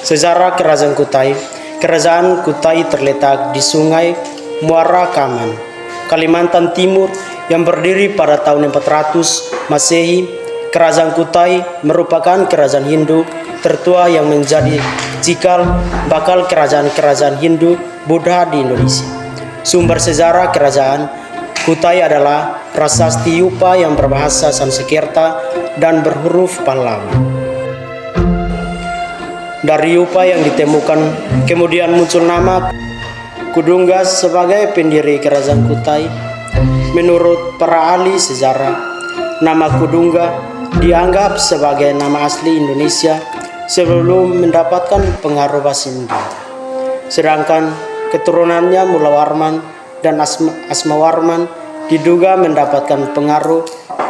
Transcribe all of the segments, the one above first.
Sejarah Kerajaan Kutai. Kerajaan Kutai terletak di Sungai Muara Kaman, Kalimantan Timur yang berdiri pada tahun 400 Masehi. Kerajaan Kutai merupakan kerajaan Hindu tertua yang menjadi cikal bakal kerajaan-kerajaan Hindu Buddha di Indonesia. Sumber sejarah Kerajaan Kutai adalah prasasti Yupa yang berbahasa Sanskerta dan berhuruf Pahlavi. Dari Yupa yang ditemukan kemudian muncul nama Kudungga sebagai pendiri Kerajaan Kutai. Menurut para ahli sejarah, nama Kudungga dianggap sebagai nama asli Indonesia sebelum mendapatkan pengaruh bahasa India. Sedangkan keturunannya Mulawarman dan Asmawarman diduga mendapatkan pengaruh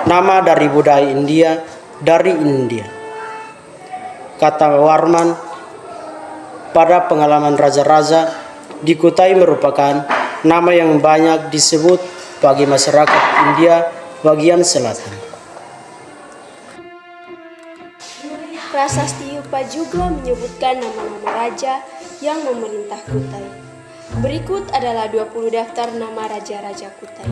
nama dari budaya India dari India. Kata Warman pada pengalaman raja-raja di Kutai merupakan nama yang banyak disebut bagi masyarakat India bagian selatan. Prasasti Yupa juga menyebutkan nama-nama raja yang memerintah Kutai. Berikut adalah 20 daftar nama raja-raja Kutai.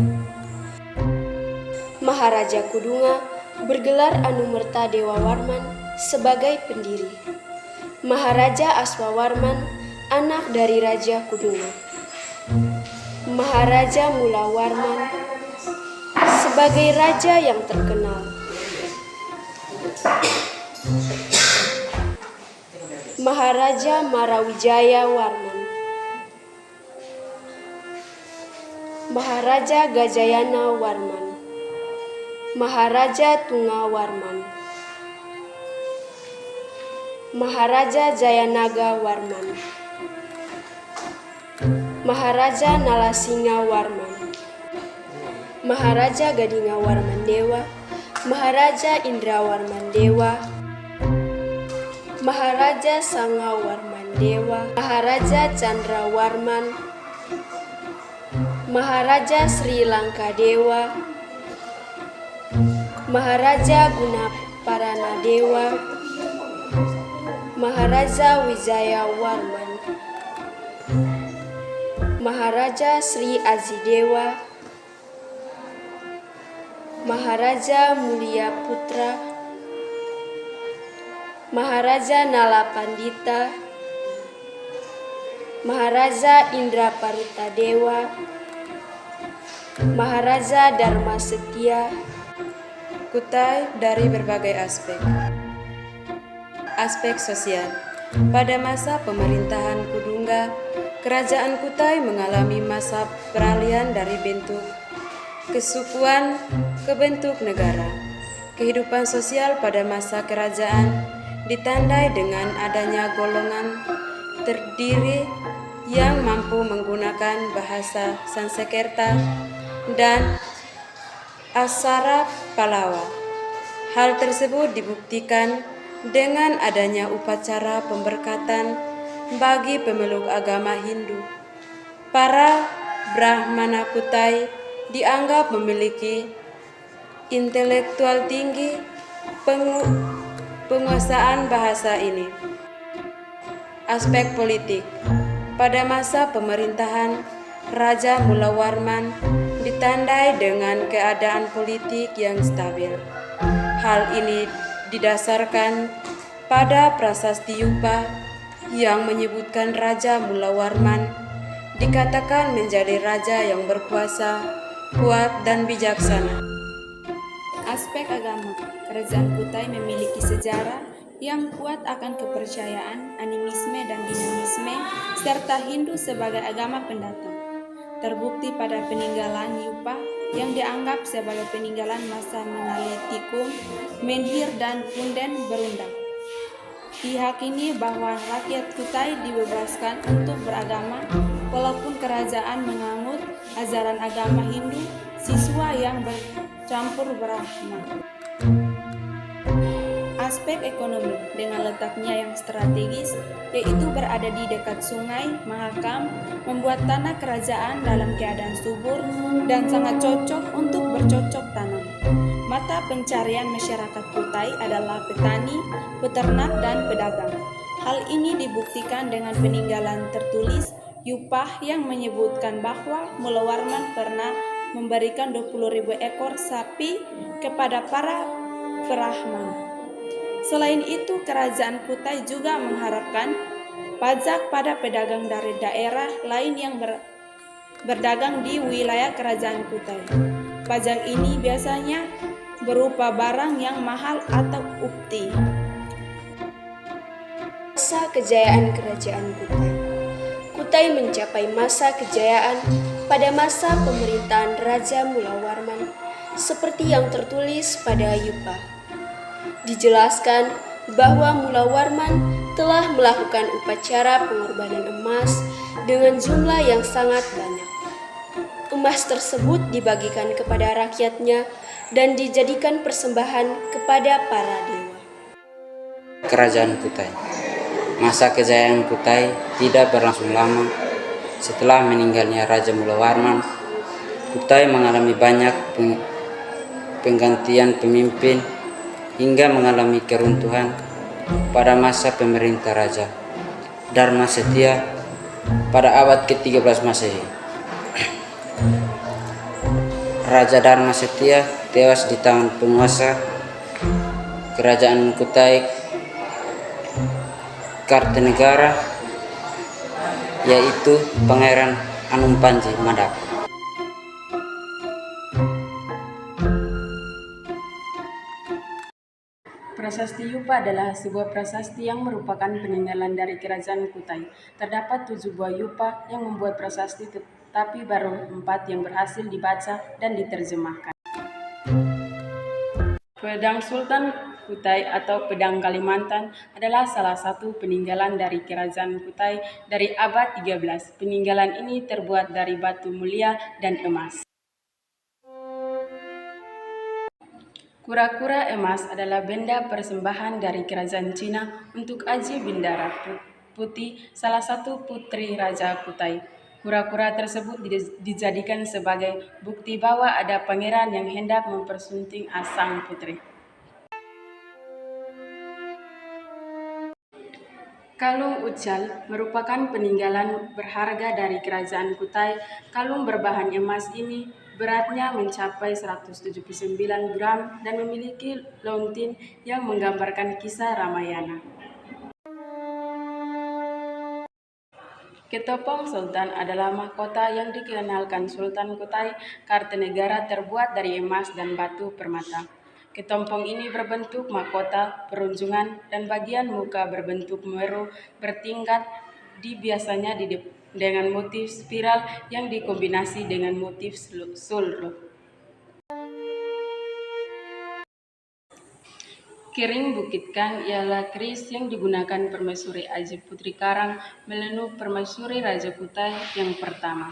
Maharaja Kudunga bergelar Anumerta Dewa Warman sebagai pendiri. Maharaja Aswawarman, anak dari Raja Kudunga. Maharaja Mulawarman sebagai raja yang terkenal. Maharaja Marawijaya Warman. Maharaja Gajayana Warman. Maharaja Tunga Warman. Maharaja Jayanaga Warman. Maharaja Nalasinga Warman. Maharaja Gadinga Warman Dewa. Maharaja Indra Warman Dewa. Maharaja Sanga Warman Dewa. Maharaja Chandra Warman. Maharaja Sri Lanka Dewa. Maharaja Gunaparana Dewa. Maharaja Wijaya Warman. Maharaja Sri Aji Dewa. Maharaja Mulia Putra. Maharaja Nala Pandita. Maharaja Indra Paruta Dewa. Maharaja Dharma Setia. Kutai dari berbagai aspek. Aspek sosial. Pada masa pemerintahan Kudungga, Kerajaan Kutai mengalami masa peralihan dari bentuk kesukuan ke bentuk negara. Kehidupan sosial pada masa kerajaan ditandai dengan adanya golongan terdiri yang mampu menggunakan bahasa Sanskerta dan aksara Pallawa. Hal tersebut dibuktikan dengan adanya upacara pemberkatan bagi pemeluk agama Hindu. Para Brahmana Kutai dianggap memiliki intelektual tinggi. Penguasaan bahasa ini. Aspek politik. Pada masa pemerintahan Raja Mulawarman ditandai dengan keadaan politik yang stabil. Hal ini didasarkan pada prasasti Yupa yang menyebutkan Raja Mulawarman dikatakan menjadi raja yang berkuasa, kuat, dan bijaksana. Aspek agama. Kerajaan Kutai memiliki sejarah yang kuat akan kepercayaan, animisme dan dinamisme, serta Hindu sebagai agama pendatang. Terbukti pada peninggalan Yupa yang dianggap sebagai peninggalan masa Mengalitikum, Menhir, dan Punden Berundang. Diyakini bahwa rakyat Kutai dibebaskan untuk beragama walaupun kerajaan menganut ajaran agama Hindu, siswa yang bercampur Brahma. Aspek ekonomi. Dengan letaknya yang strategis, yaitu berada di dekat sungai Mahakam, membuat tanah kerajaan dalam keadaan subur dan sangat cocok untuk bercocok tanam. Mata pencarian masyarakat Kutai adalah petani, peternak, dan pedagang. Hal ini dibuktikan dengan peninggalan tertulis Yupah yang menyebutkan bahwa Mula Warman pernah memberikan 20.000 ekor sapi kepada para Brahman. Selain itu, Kerajaan Kutai juga mengharapkan pajak pada pedagang dari daerah lain yang berdagang di wilayah Kerajaan Kutai. Pajak ini biasanya berupa barang yang mahal atau upeti. Masa kejayaan Kerajaan Kutai. Kutai mencapai masa kejayaan pada masa pemerintahan Raja Mula Warman seperti yang tertulis pada Yupah. Dijelaskan bahwa Mula Warman telah melakukan upacara pengorbanan emas dengan jumlah yang sangat banyak. Emas tersebut dibagikan kepada rakyatnya dan dijadikan persembahan kepada para dewa. Kerajaan Kutai. Masa kejayaan Kutai tidak berlangsung lama. Setelah meninggalnya Raja Mula Warman, Kutai mengalami banyak penggantian pemimpin hingga mengalami keruntuhan pada masa pemerintah Raja Dharma Setia pada abad ke-13 Masehi. Raja Dharma Setia tewas di tangan penguasa Kerajaan Kutai Kartanegara, yaitu Pangeran Anumpanji Madaka. Prasasti Yupa adalah sebuah prasasti yang merupakan peninggalan dari Kerajaan Kutai. Terdapat 7 buah Yupa yang membuat prasasti, tetapi baru 4 yang berhasil dibaca dan diterjemahkan. Pedang Sultan Kutai atau Pedang Kalimantan adalah salah satu peninggalan dari Kerajaan Kutai dari abad 13. Peninggalan ini terbuat dari batu mulia dan emas. Kura-kura emas adalah benda persembahan dari Kerajaan Cina untuk Aji Bindara Putih, salah satu putri Raja Kutai. Kura-kura tersebut dijadikan sebagai bukti bahwa ada pangeran yang hendak mempersunting sang putri. Kalung Ucal merupakan peninggalan berharga dari Kerajaan Kutai. Kalung berbahan emas ini beratnya mencapai 179 gram dan memiliki lontin yang menggambarkan kisah Ramayana. Ketopong Sultan adalah mahkota yang dikenalkan Sultan Kutai Kartanegara, terbuat dari emas dan batu permata. Ketompong ini berbentuk mahkota perunjungan dan bagian muka berbentuk meru bertingkat, biasanya dengan motif spiral yang dikombinasi dengan motif sulro. Kering Bukit Kang ialah keris yang digunakan Permaisuri Aji Putri Karang Melenu Permaisuri Raja Kutai yang pertama.